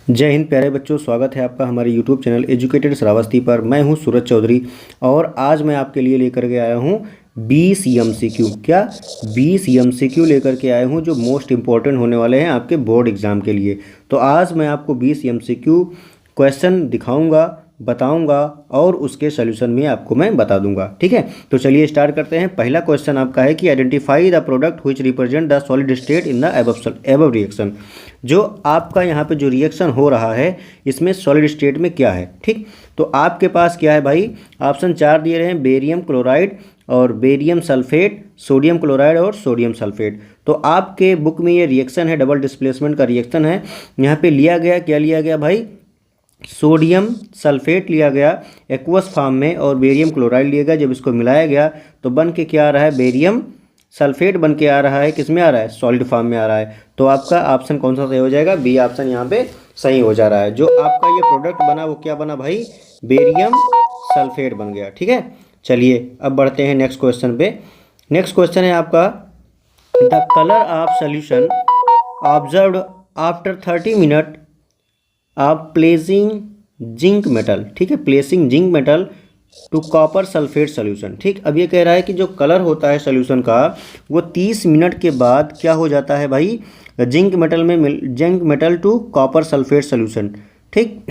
जय हिंद प्यारे बच्चों, स्वागत है आपका हमारे YouTube चैनल एजुकेटेड श्रावस्ती पर। मैं हूं सूरज चौधरी और आज मैं आपके लिए लेकर के आया हूं 20 MCQ। क्या 20 MCQ लेकर के आया हूं जो मोस्ट इम्पॉर्टेंट होने वाले हैं आपके बोर्ड एग्ज़ाम के लिए। तो आज मैं आपको 20 MCQ क्वेश्चन दिखाऊंगा, बताऊंगा और उसके सॉल्यूशन भी आपको मैं बता दूंगा। ठीक है, तो चलिए स्टार्ट करते हैं। पहला क्वेश्चन आपका है कि identify the product which represent the solid state in the above reaction. जो आपका यहाँ पे जो रिएक्शन हो रहा है इसमें सॉलिड स्टेट में क्या है। ठीक, तो आपके पास क्या है भाई, ऑप्शन 4 दिए रहे हैं, बेरियम क्लोराइड और बेरियम सल्फेट, सोडियम क्लोराइड और सोडियम सल्फेट। तो आपके बुक में ये रिएक्शन है, डबल डिस्प्लेसमेंट का रिएक्शन है। यहाँ पे लिया गया, क्या लिया गया भाई, सोडियम सल्फेट लिया गया एक्वस फॉर्म में और बेरियम क्लोराइड लिया गया। जब इसको मिलाया गया तो बन के क्या आ रहा है, बेरियम सल्फेट बन के आ रहा है। किस में आ रहा है, सॉलिड फॉर्म में आ रहा है। तो आपका ऑप्शन कौन सा सही हो जाएगा, बी ऑप्शन यहाँ पे सही हो जा रहा है। जो आपका ये प्रोडक्ट बना वो क्या बना भाई, बेरियम सल्फेट बन गया। ठीक है, चलिए अब बढ़ते हैं नेक्स्ट क्वेश्चन पे। नेक्स्ट क्वेश्चन है आपका, the colour of solution observed after 30 minute आप प्लेसिंग जिंक मेटल। ठीक है, placing zinc metal to copper sulphate solution. ठीक, अब ये कह रहा है कि जो कलर होता है सोल्यूशन का वो 30 मिनट के बाद क्या हो जाता है भाई, zinc metal to copper sulphate solution. ठीक,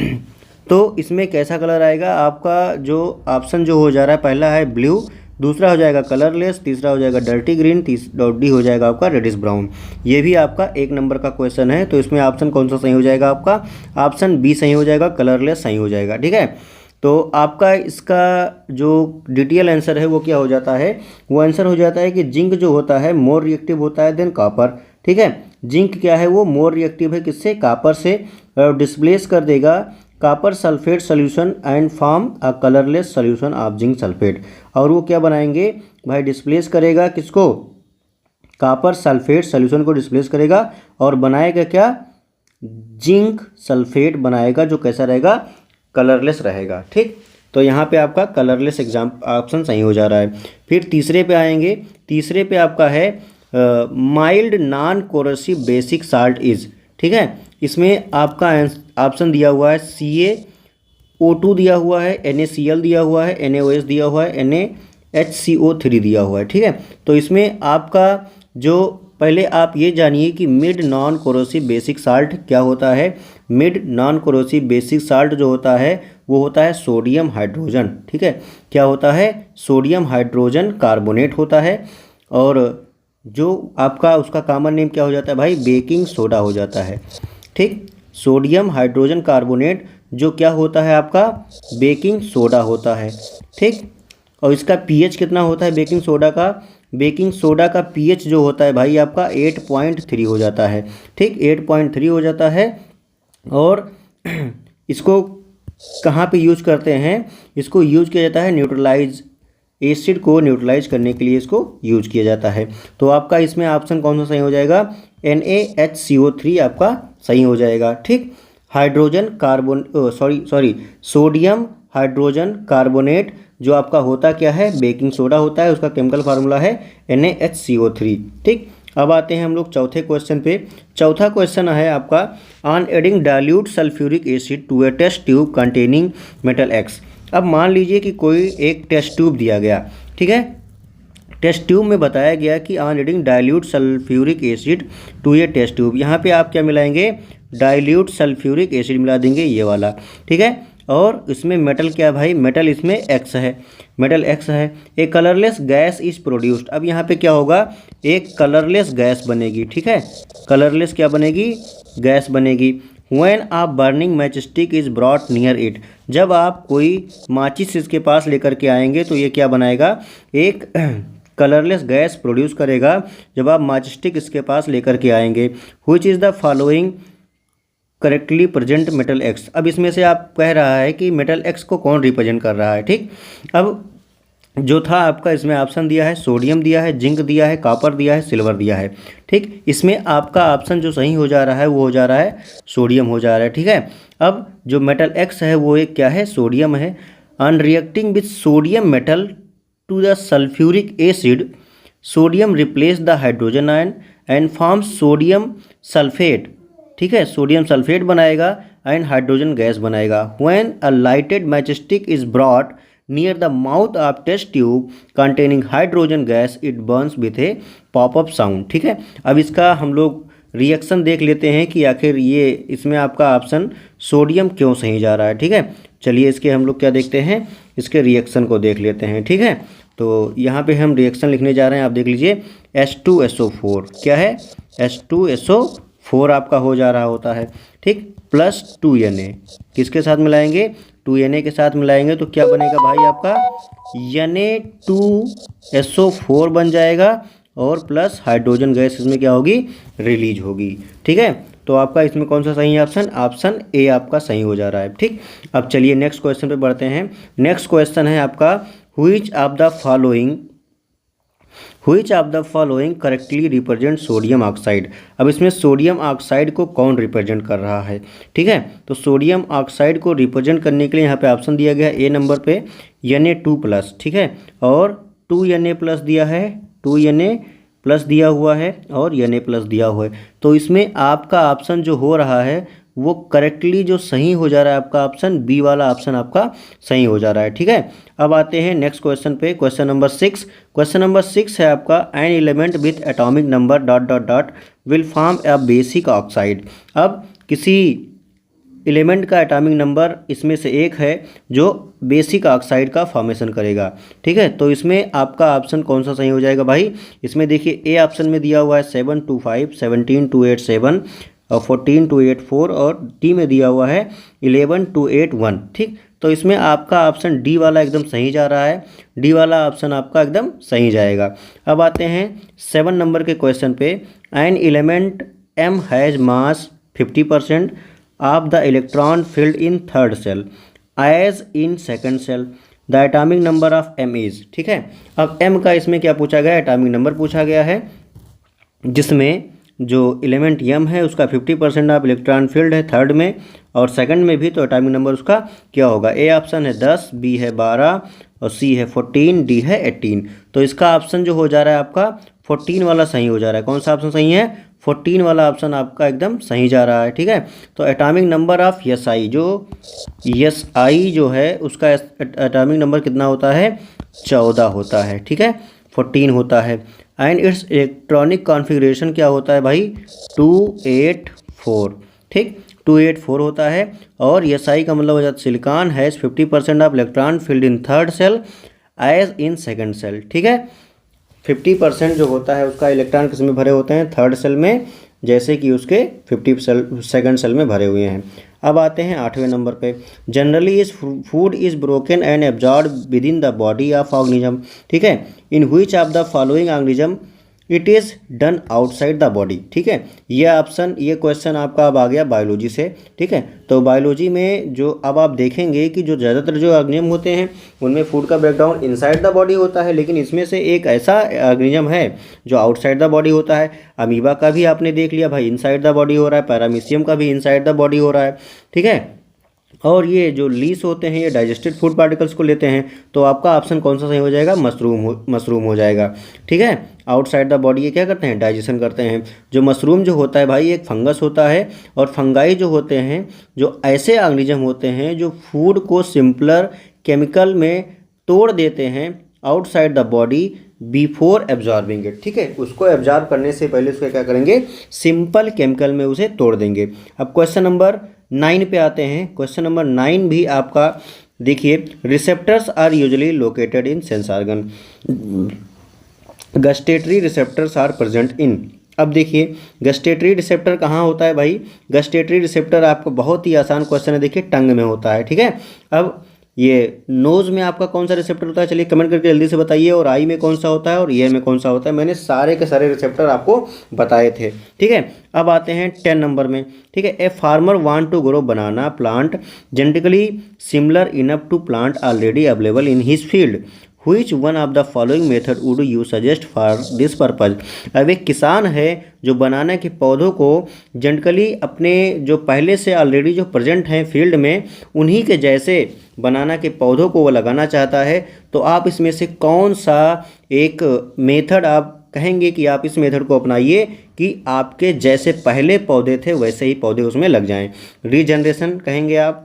तो इसमें कैसा कलर आएगा आपका, जो ऑप्शन जो हो जा रहा है, पहला है ब्लू, दूसरा हो जाएगा कलरलेस, तीसरा हो जाएगा डर्टी ग्रीन, डी हो जाएगा आपका रेडिश ब्राउन। ये भी आपका 1 नंबर का क्वेश्चन है। तो इसमें ऑप्शन कौन सा सही हो जाएगा आपका, ऑप्शन बी सही हो जाएगा, कलरलेस सही हो जाएगा। ठीक है, तो आपका इसका जो डिटेल आंसर है वो क्या हो जाता है, वो आंसर हो जाता है कि जिंक जो होता है मोर रिएक्टिव होता है देन कॉपर। ठीक है, जिंक क्या है, वो मोर रिएक्टिव है किससे, कॉपर से, डिस्प्लेस कर देगा copper sulphate solution and form a colourless solution of zinc sulphate. और वो क्या बनाएंगे भाई, डिस्प्लेस करेगा किसको, कॉपर सल्फेट सोल्यूशन को डिस्प्लेस करेगा और बनाएगा क्या, जिंक सल्फेट बनाएगा, जो कैसा रहेगा, कलरलेस रहेगा। ठीक, तो यहाँ पे आपका कलरलेस एग्जाम ऑप्शन सही हो जा रहा है। फिर तीसरे पे आएंगे, तीसरे पे आपका है mild non corrosive basic salt is. ठीक है, इसमें आपका ऑप्शन दिया हुआ है CaO2 दिया हुआ है, NaCl दिया हुआ है, NaOH दिया हुआ है, NaHCO3 दिया हुआ है। ठीक है, तो इसमें आपका जो पहले आप ये जानिए कि mid non corrosive basic salt क्या होता है। Mid non corrosive basic salt जो होता है वो होता है सोडियम हाइड्रोजन। ठीक है, क्या होता है, सोडियम हाइड्रोजन कार्बोनेट होता है। और जो आपका उसका कॉमन नेम क्या हो जाता है भाई, बेकिंग सोडा हो जाता है। ठीक, सोडियम हाइड्रोजन कार्बोनेट जो क्या होता है आपका, बेकिंग सोडा होता है। ठीक, और इसका pH कितना होता है बेकिंग सोडा का, बेकिंग सोडा का pH जो होता है भाई आपका 8.3 हो जाता है। ठीक, 8.3 हो जाता है। और इसको कहाँ पे यूज करते हैं, इसको यूज किया जाता है न्यूट्रलाइज एसिड को न्यूट्रलाइज करने के लिए इसको यूज किया जाता है। तो आपका इसमें ऑप्शन कौन सा सही हो जाएगा, NaHCO3 आपका सही हो जाएगा। ठीक, hydrogen carbon sodium hydrogen carbonate जो आपका होता क्या है, बेकिंग सोडा होता है, उसका केमिकल फार्मूला है NaHCO3। ठीक, अब आते हैं हम लोग चौथे क्वेश्चन पे। चौथा क्वेश्चन है आपका, on adding dilute sulphuric acid to a test tube containing metal X। अब मान लीजिए कि कोई एक टेस्ट ट्यूब दिया गया। ठीक है, टेस्ट ट्यूब में बताया गया कि on adding dilute sulphuric acid to a test tube. यहाँ पे आप क्या मिलाएंगे, डाइल्यूट सल्फ्यूरिक एसिड मिला देंगे, ये वाला। ठीक है, और इसमें मेटल क्या भाई, मेटल इसमें X है, मेटल X है। एक कलरलेस गैस इज प्रोड्यूस्ड। अब यहाँ पे क्या होगा, एक कलरलेस गैस बनेगी। ठीक है, कलरलेस क्या बनेगी, गैस बनेगी। When a burning match stick is brought near it. जब आप कोई माचिस इसके पास लेकर के आएंगे तो ये क्या बनाएगा, एक कलरलेस गैस प्रोड्यूस करेगा जब आप माचिस स्टिक इसके पास लेकर के आएंगे। Which is the following correctly present metal X। अब इसमें से आप कह रहा है कि मेटल X को कौन रिप्रेजेंट कर रहा है। ठीक, अब जो था आपका इसमें ऑप्शन दिया है, सोडियम दिया है, जिंक दिया है, कॉपर दिया है, सिल्वर दिया है। ठीक, इसमें आपका ऑप्शन जो सही हो जा रहा है वो हो जा रहा है सोडियम हो जा रहा है। ठीक है, अब जो मेटल X है वो एक क्या है, सोडियम है। On reacting with sodium metal to the sulphuric acid, sodium replace the hydrogen ion and form sodium sulphate. ठीक है, सोडियम सल्फेट बनाएगा एंड हाइड्रोजन गैस बनाएगा। When a lighted match stick is brought near the mouth of test tube containing hydrogen gas it burns with a pop up sound. ठीक है, अब इसका हम लोग रिएक्शन देख लेते हैं कि आखिर ये इसमें आपका ऑप्शन सोडियम क्यों सही जा रहा है। ठीक है, चलिए इसके हम लोग क्या देखते हैं, इसके रिएक्शन को देख लेते हैं। ठीक है, तो यहाँ पे हम रिएक्शन लिखने जा रहे हैं, आप देख लीजिए H2SO4 क्या है, H2SO4 आपका हो जा रहा होता है। ठीक, प्लस 2Na किसके साथ मिलाएंगे, 2Na के साथ मिलाएंगे तो क्या बनेगा भाई आपका Na2SO4 बन जाएगा और प्लस हाइड्रोजन गैस इसमें क्या होगी, रिलीज होगी। ठीक है, तो आपका इसमें कौन सा सही है ऑप्शन, ऑप्शन ए आपका सही हो जा रहा है। ठीक, अब चलिए नेक्स्ट क्वेश्चन पे बढ़ते हैं। नेक्स्ट क्वेश्चन है आपका which of the following correctly represent sodium oxide. अब इसमें सोडियम ऑक्साइड को कौन रिप्रेजेंट कर रहा है। ठीक है, तो सोडियम ऑक्साइड को रिप्रेजेंट करने के लिए यहाँ पे ऑप्शन दिया गया है ए नंबर पे Na2+। ठीक है, और 2Na+ दिया है, 2Na+ दिया हुआ है और Na+ दिया हुआ है। तो इसमें आपका ऑप्शन जो हो रहा है वो करेक्टली जो सही हो जा रहा है आपका ऑप्शन बी वाला ऑप्शन आपका सही हो जा रहा है। ठीक है, अब आते हैं नेक्स्ट क्वेश्चन पे, क्वेश्चन नंबर 6। क्वेश्चन नंबर 6 है आपका an element with atomic number ... will form a basic oxide. अब किसी एलिमेंट का एटॉमिक नंबर इसमें से एक है जो बेसिक ऑक्साइड का फॉर्मेशन करेगा। ठीक है, तो इसमें आपका ऑप्शन कौन सा सही हो जाएगा भाई, इसमें देखिए ए ऑप्शन में दिया हुआ है 725, 17287 और 14284 और डी में दिया हुआ है 11281। ठीक, तो इसमें आपका ऑप्शन डी वाला एकदम सही जा रहा है, डी वाला ऑप्शन आपका एकदम सही जाएगा। अब आते हैं 7 नंबर के क्वेश्चन पे। An element M has mass 50% of the electron filled in third shell as in second shell, the atomic number of M is. ठीक है, अब एम का इसमें क्या पूछा गया है, एटॉमिक नंबर पूछा गया है, जिसमें जो एलिमेंट यम है उसका 50% ऑफ इलेक्ट्रॉन फील्ड है थर्ड में और सेकंड में भी, तो एटॉमिक नंबर उसका क्या होगा, ए ऑप्शन है 10, बी है 12 और सी है 14, डी है 18। तो इसका ऑप्शन जो हो जा रहा है आपका 14 वाला सही हो जा रहा है। कौन सा ऑप्शन सही है, 14 वाला ऑप्शन आपका एकदम सही जा रहा है। ठीक है, तो एटॉमिक नंबर ऑफ SI जो SI जो है उसका एटॉमिक नंबर कितना होता है, 14 होता है। ठीक है, 14 होता है एंड इट्स इलेक्ट्रॉनिक कॉन्फ़िगरेशन क्या होता है भाई, 284। ठीक, 284 होता है और SI का मतलब हो जाता है silicon has 50% of electron filled in third shell as in second shell. ठीक है, 50% जो होता है उसका इलेक्ट्रॉन किस में भरे होते हैं, थर्ड सेल में, जैसे कि उसके 50 सेकंड सेल में भरे हुए हैं। अब आते हैं 8वें नंबर पे। जनरली इस food is broken and absorb with in the body of organism. ठीक है, in which of the following organism it is done outside the body. ठीक है, ये ऑप्शन, ये क्वेश्चन आपका अब आ गया बायोलॉजी से। ठीक है, तो बायोलॉजी में जो अब आप देखेंगे कि जो ज़्यादातर जो ऑर्गेनिज्म होते हैं उनमें फूड का ब्रेकडाउन इनसाइड द बॉडी होता है, लेकिन इसमें से एक ऐसा ऑर्गेनिज्म है जो आउटसाइड द बॉडी होता है। अमीबा का भी आपने देख लिया भाई इनसाइड द बॉडी हो रहा है, पैरामीशियम का भी इनसाइड द बॉडी हो रहा है। ठीक है, और ये जो लीस होते हैं ये डाइजेस्टेड फूड पार्टिकल्स को लेते हैं, तो आपका ऑप्शन कौन सा सही हो जाएगा, मशरूम हो जाएगा। ठीक है, आउटसाइड द बॉडी ये क्या करते हैं, डाइजेशन करते हैं। जो मशरूम जो होता है भाई एक फंगस होता है और फंगाई जो होते हैं जो ऐसे ऑर्गेनिज्म होते हैं जो फूड को सिंपलर केमिकल में तोड़ देते हैं outside the body before absorbing it. ठीक है, उसको एब्जॉर्ब करने से पहले उसको क्या करेंगे, सिंपल केमिकल में उसे तोड़ देंगे। अब क्वेश्चन नंबर 9 पे आते हैं। क्वेश्चन नंबर 9 भी आपका देखिए, receptors are usually located in sense organ, gustatory receptors are present in. अब देखिए गस्टेटरी रिसेप्टर कहाँ होता है भाई, गस्टेटरी रिसेप्टर आपको बहुत ही आसान क्वेश्चन है, देखिए टंग में होता है। ठीक है, अब ये नोज़ में आपका कौन सा रिसेप्टर होता है, चलिए कमेंट करके जल्दी से बताइए, और आई में कौन सा होता है और ईयर में कौन सा होता है, मैंने सारे के सारे रिसेप्टर आपको बताए थे। ठीक है, अब आते हैं 10 नंबर में। ठीक है, a farmer want to grow banana plant genetically similar enough to plant already available in his field, Which one of the following method would you suggest for this purpose? अब एक किसान है जो बनाना के पौधों को जेनेटिकली अपने जो पहले से ऑलरेडी जो प्रेजेंट हैं फील्ड में उन्हीं के जैसे बनाना के पौधों को वो लगाना चाहता है, तो आप इसमें से कौन सा एक मेथड आप कहेंगे कि आप इस मेथड को अपनाइए कि आपके जैसे पहले पौधे थे वैसे ही पौधे उसमें लग जाएं। रीजनरेशन कहेंगे आप,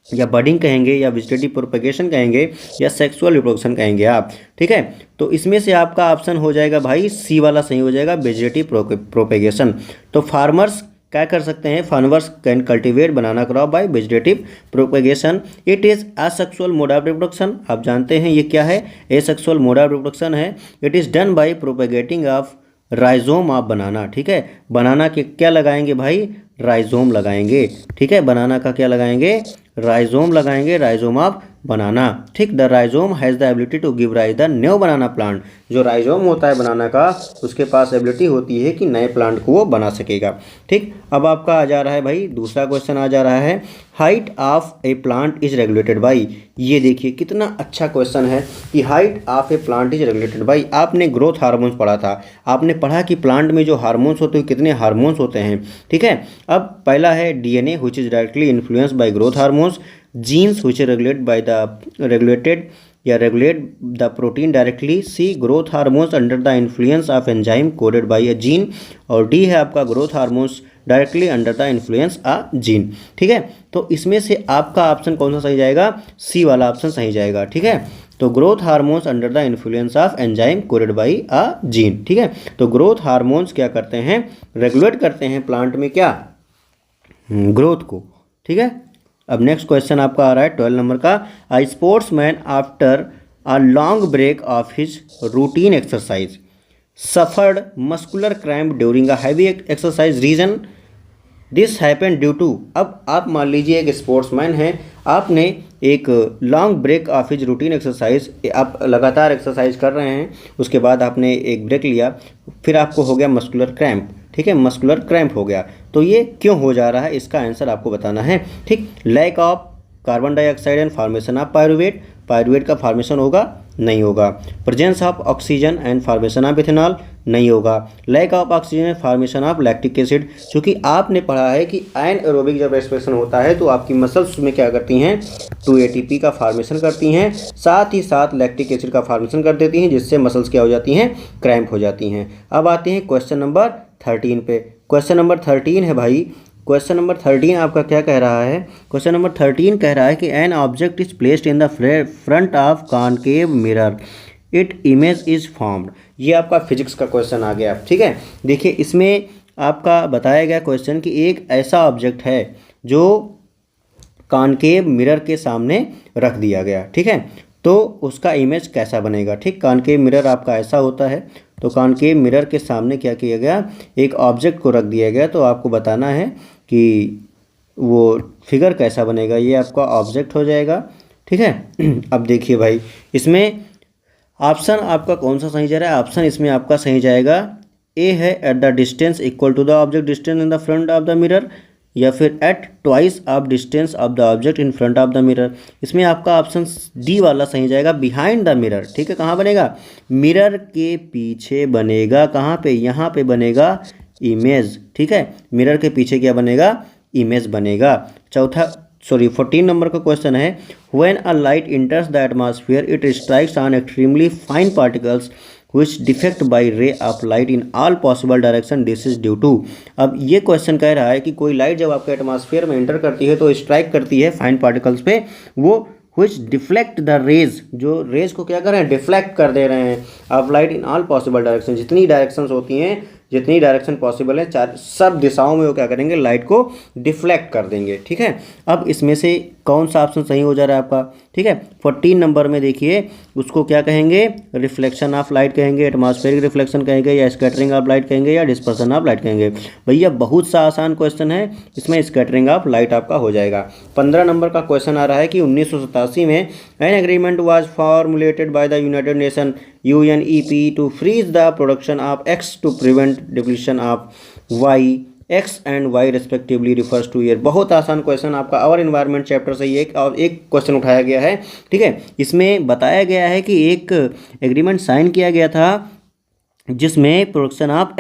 या बडिंग कहेंगे, या वेजिटेटिव प्रोपेगेशन कहेंगे, या सेक्सुअल रिप्रोडक्शन कहेंगे आप। ठीक है, तो इसमें से आपका ऑप्शन हो जाएगा भाई सी वाला सही हो जाएगा, वेजिटेटिव प्रोपेगेशन। तो फार्मर्स क्या कर सकते हैं, farmers can cultivate banana crop bye vegetative propagation. It is asexual mode of reproduction. आप जानते हैं ये क्या है, एसेक्सुअल मोड ऑफ रिप्रोडक्शन है। It is done by propagating of rhizome of banana. ठीक है, बनाना के क्या लगाएंगे भाई, राइजोम लगाएंगे। ठीक है, बनाना का क्या लगाएंगे, राइजोम लगाएंगे, राइजोम ऑफ बनाना। ठीक, the rhizome has the ability to give rise the new banana plant. जो राइजोम होता है बनाना का, उसके पास एबिलिटी होती है कि नए प्लांट को वो बना सकेगा। ठीक, अब आपका आ जा रहा है भाई दूसरा क्वेश्चन आ जा रहा है, height of A plant is regulated by. ये देखिए कितना अच्छा क्वेश्चन है कि height of A plant is regulated by. आपने ग्रोथ हार्मोन्स पढ़ा था, आपने पढ़ा कि प्लांट में जो हार्मोन्स होते हैं कितने हार्मोन्स होते हैं। ठीक है, अब पहला है DNA which is directly influenced by growth hormones, genes which regulated या regulate the protein directly, C growth hormones under the influence of enzyme coded by a gene, और डी है आपका growth hormones directly under the influence a gene. ठीक है, तो इसमें से आपका ऑप्शन कौन सा सही जाएगा, सी वाला ऑप्शन सही जाएगा। ठीक है, तो growth hormones under the influence of enzyme coded by a gene. ठीक है, तो ग्रोथ हार्मोन्स क्या करते हैं, रेगुलेट करते हैं प्लांट में क्या, ग्रोथ को। ठीक है, अब नेक्स्ट क्वेश्चन आपका आ रहा है 12 नंबर का, I sportsman after a long break of his routine exercise suffered muscular cramp during a heavy exercise, reason this happen due to. अब आप मान लीजिए एक स्पोर्ट्समैन हैं, आपने एक long break of his routine exercise, आप लगातार एक्सरसाइज कर रहे हैं, उसके बाद आपने एक ब्रेक लिया, फिर आपको हो गया मस्कुलर क्रैम्प। ठीक है, मस्कुलर क्रैम्प हो गया, तो ये क्यों हो जा रहा है, इसका आंसर आपको बताना है। ठीक, lack of carbon dioxide and formation of pyruvate, pyruvate का फॉर्मेशन होगा, नहीं होगा। Presence of oxygen and formation of ethanol, नहीं होगा। Lack of oxygen and formation of lactic acid, क्योंकि आपने पढ़ा है कि एनाएरोबिक जब रेस्पिरेशन होता है तो आपकी मसल्स में क्या करती हैं, 2 ATP का फॉर्मेशन करती हैं, साथ ही साथ लैक्टिक एसिड का फॉर्मेशन कर देती हैं, जिससे मसल्स क्या हो जाती हैं, क्रैम्प हो जाती हैं। अब आते हैं क्वेश्चन नंबर 13 पे। क्वेश्चन नंबर 13 है भाई, क्वेश्चन नंबर 13 आपका क्या कह रहा है, क्वेश्चन नंबर 13 कह रहा है कि an object is placed in the front of concave mirror, it image is formed. ये आपका फिजिक्स का क्वेश्चन आ गया। ठीक है, देखिए इसमें आपका बताया गया क्वेश्चन कि एक ऐसा ऑब्जेक्ट है जो कॉनकेव मिरर के सामने रख दिया गया। ठीक है, तो उसका इमेज कैसा बनेगा। ठीक, कॉनकेव मिरर आपका ऐसा होता है, तो कॉनकेव मिरर के सामने क्या किया गया, एक ऑब्जेक्ट को रख दिया गया, तो आपको बताना है कि वो फिगर कैसा बनेगा, ये आपका ऑब्जेक्ट हो जाएगा। ठीक है, अब देखिए भाई इसमें ऑप्शन आपका कौन सा सही जा रहा है, ऑप्शन इसमें आपका सही जाएगा ए है, at the distance equal to the object distance in the front of the mirror, या फिर at twice of distance of the object in front of the mirror. इसमें आपका ऑप्शन डी वाला सही जाएगा, बिहाइंड द मिरर। ठीक है, कहाँ बनेगा, मिरर के पीछे बनेगा, कहाँ पे, यहाँ पे बनेगा इमेज। ठीक है, मिरर के पीछे क्या बनेगा, इमेज बनेगा। 14 नंबर का क्वेश्चन है, when a light इंटर्स the atmosphere it strikes on extremely fine particles which defect by ray of light in all possible direction, this is due to। अब ये क्वेश्चन कह रहा है कि कोई लाइट जब आपके एटमॉस्फेयर में एंटर करती है तो स्ट्राइक करती है फाइन पार्टिकल्स पे, वो which deflect the rays, जो रेज को क्या कर रहे हैं, डिफ्लेक्ट कर दे रहे हैं of light in all possible direction, जितनी डायरेक्शंस होती हैं, जितनी डायरेक्शन पॉसिबल है, सब दिशाओं में वो क्या करेंगे, लाइट को डिफ्लेक्ट कर देंगे। ठीक है, अब इसमें से कौन सा ऑप्शन सही हो जा रहा है आपका। ठीक है, 14 नंबर में देखिए उसको क्या कहेंगे, रिफ्लेक्शन ऑफ लाइट कहेंगे, एटमॉस्फेरिक रिफ्लेक्शन कहेंगे, या स्कैटरिंग ऑफ लाइट कहेंगे, या डिस्पर्सन ऑफ लाइट कहेंगे। भैया बहुत सा आसान क्वेश्चन है, इसमें स्कैटरिंग ऑफ लाइट आपका हो जाएगा। 15 नंबर का क्वेश्चन आ रहा है कि 1987 में an agreement was formulated by the United Nation UNEP to freeze the production of X to prevent depletion of Y, X and Y respectively refers to year. बहुत आसान क्वेश्चन आपका आवर इन्वायरमेंट चैप्टर से एक question उठाया गया है। ठीक है, इसमें बताया गया है कि एक एग्रीमेंट साइन किया गया था जिसमें प्रोडक्शन ऑफ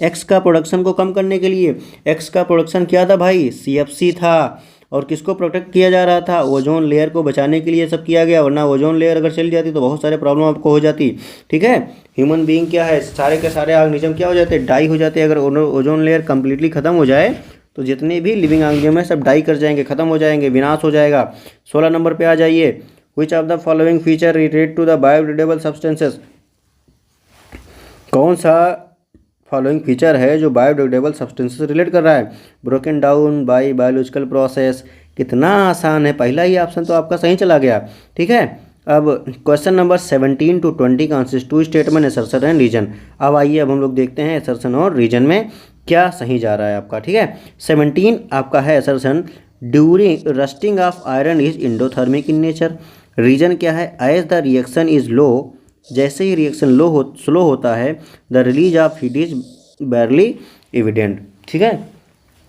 X का प्रोडक्शन को कम करने के लिए, X का प्रोडक्शन क्या था भाई, CFC था, और किसको प्रोटेक्ट किया जा रहा था, ओजोन लेयर को बचाने के लिए सब किया गया, वरना ओजोन लेयर अगर चली जाती तो बहुत सारे प्रॉब्लम आपको हो जाती। ठीक है, ह्यूमन बीइंग क्या है, सारे के सारे ऑर्गेनिज्म क्या हो जाते हैं, डाई हो जाते हैं। अगर ओजोन लेयर कम्प्लीटली ख़त्म हो जाए तो जितने भी लिविंग ऑर्गेनिज्म है सब डाई कर जाएंगे, ख़त्म हो जाएंगे, विनाश हो जाएगा। 16 नंबर पे आ जाइए, which of the following feature related to the biodegradable substances, कौन सा फॉलोइंग फीचर है जो बायोडिग्रेडेबल सब्सटेंसेस से रिलेट कर रहा है, broken down by biological process. कितना आसान है, पहला ही ऑप्शन तो आपका सही चला गया। ठीक है, अब question number 17 to 20 consist to statement, assertion and reason. अब आइए अब हम लोग देखते हैं असर्शन और रीजन में क्या सही जा रहा है आपका। ठीक है, 17 आपका है assertion, during rusting of iron is endothermic in nature. Reason क्या है, as the reaction is low, जैसे ही रिएक्शन स्लो होता है, the release of heat is barely evident. ठीक है,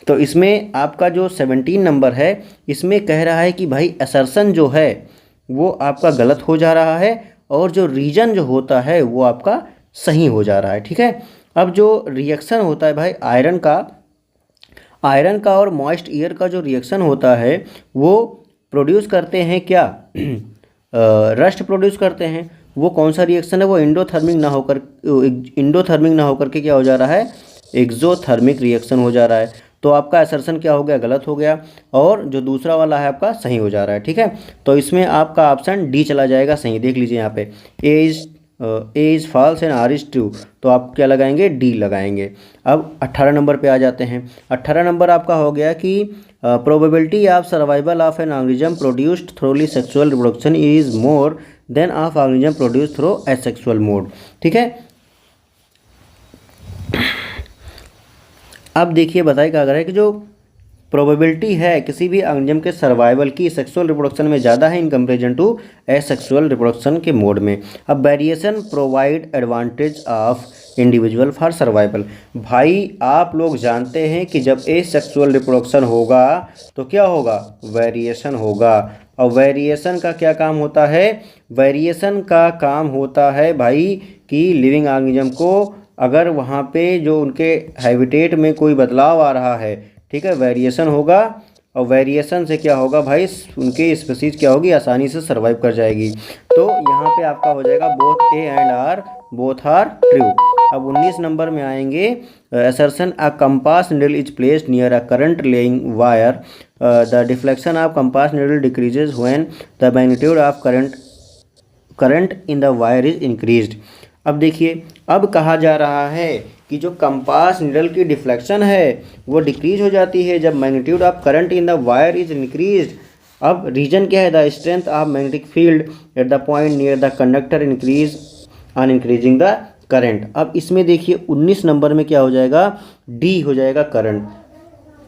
तो इसमें आपका जो 17 नंबर है इसमें कह रहा है कि भाई असर्शन जो है वो आपका गलत हो जा रहा है और जो रीजन जो होता है वो आपका सही हो जा रहा है। ठीक है, अब जो रिएक्शन होता है भाई आयरन का और मॉइस्ट एयर का जो रिएक्शन होता है वो प्रोड्यूस करते हैं क्या, रस्ट प्रोड्यूस करते हैं। वो कौन सा रिएक्शन है, वो इंडोथर्मिक ना होकर के क्या हो जा रहा है, एक्सोथर्मिक रिएक्शन हो जा रहा है। तो आपका असर्शन क्या हो गया, गलत हो गया, और जो दूसरा वाला है आपका सही हो जा रहा है। ठीक है, तो इसमें आपका ऑप्शन डी चला जाएगा सही। देख लीजिए यहाँ पे A is false and R is true, तो आप क्या लगाएंगे, डी लगाएंगे। अब 18 नंबर पे आ जाते हैं। 18 नंबर आपका हो गया कि probability of survival of an organism produced थ्रूली sexual reproduction is more than of organism produced through asexual mode. ठीक है, अब देखिए बताइए क्या है कि जो प्रोबेबिलिटी है किसी भी ऑर्गेनिज्म के सर्वाइवल की सेक्सुअल रिप्रोडक्शन में ज़्यादा है in comparison to asexual reproduction के मोड में। अब variation provide advantage of individual for survival. भाई आप लोग जानते हैं कि जब एसेक्सुअल रिप्रोडक्शन होगा तो क्या होगा, वेरिएशन होगा। और वेरिएशन का क्या काम होता है, वेरिएशन का काम होता है भाई कि लिविंग ऑर्गेनिज्म को अगर वहाँ पे जो उनके हैबिटेट में कोई बदलाव आ रहा है, ठीक है, वेरिएशन होगा, और वेरिएशन से क्या होगा भाई, उनकी स्पीसीज क्या होगी, आसानी से सर्वाइव कर जाएगी। तो यहाँ पे आपका हो जाएगा both A and R both R true. अब 19 नंबर में आएंगे, assertion a compass needle is placed near a current lying wire, the deflection of compass needle decreases when the magnitude of current in the wire is increased. अब देखिए, अब कहा जा रहा है कि जो कंपास नीडल की डिफ्लेक्शन है वो डिक्रीज हो जाती है जब magnitude of current in the wire is increased. अब रीजन क्या है, the strength of magnetic field at the point near the conductor increase on increasing the current. अब इसमें देखिए 19 नंबर में क्या हो जाएगा, डी हो जाएगा करंट।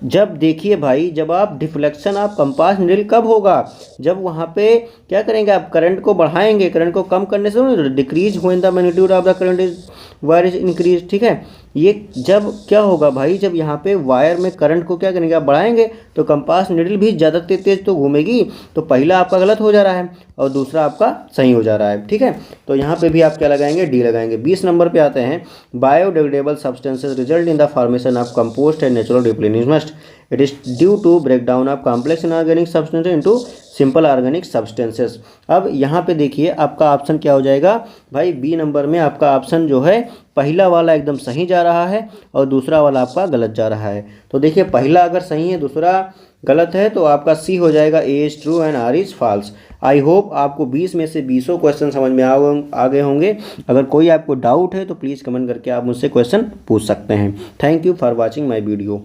जब देखिए भाई, जब आप डिफ्लेक्शन ऑफ कंपास नीडल कब होगा, जब वहाँ पे क्या करेंगे आप, करंट को बढ़ाएंगे, करंट को कम करने से decrease when the magnitude of the current is wire is increase. ठीक है, ये जब क्या होगा भाई, जब यहाँ पे वायर में करंट को क्या करेंगे आप, बढ़ाएंगे, तो कंपास नीडल भी ज़्यादा तेज तो घूमेगी। तो पहला आपका गलत हो जा रहा है और दूसरा आपका सही हो जा रहा है। ठीक है, तो यहाँ पे भी आप क्या लगाएंगे, डी लगाएंगे। 20 नंबर पे आते हैं, biodegradable substances result in the formation of compost and natural replenishment, it is due to breakdown of complex inorganic substances into simple organic substances. अब यहाँ पे देखिए आपका ऑप्शन क्या हो जाएगा भाई, बी नंबर में आपका ऑप्शन जो है पहला वाला एकदम सही जा रहा है और दूसरा वाला आपका गलत जा रहा है। तो देखिए पहला अगर सही है दूसरा गलत है तो आपका सी हो जाएगा, A is true and R is false. I hope आपको 20 में से 20 क्वेश्चन समझ में आ गए होंगे। अगर कोई आपको डाउट है तो प्लीज़ कमेंट करके आप मुझसे क्वेश्चन पूछ सकते हैं। Thank you for watching my video.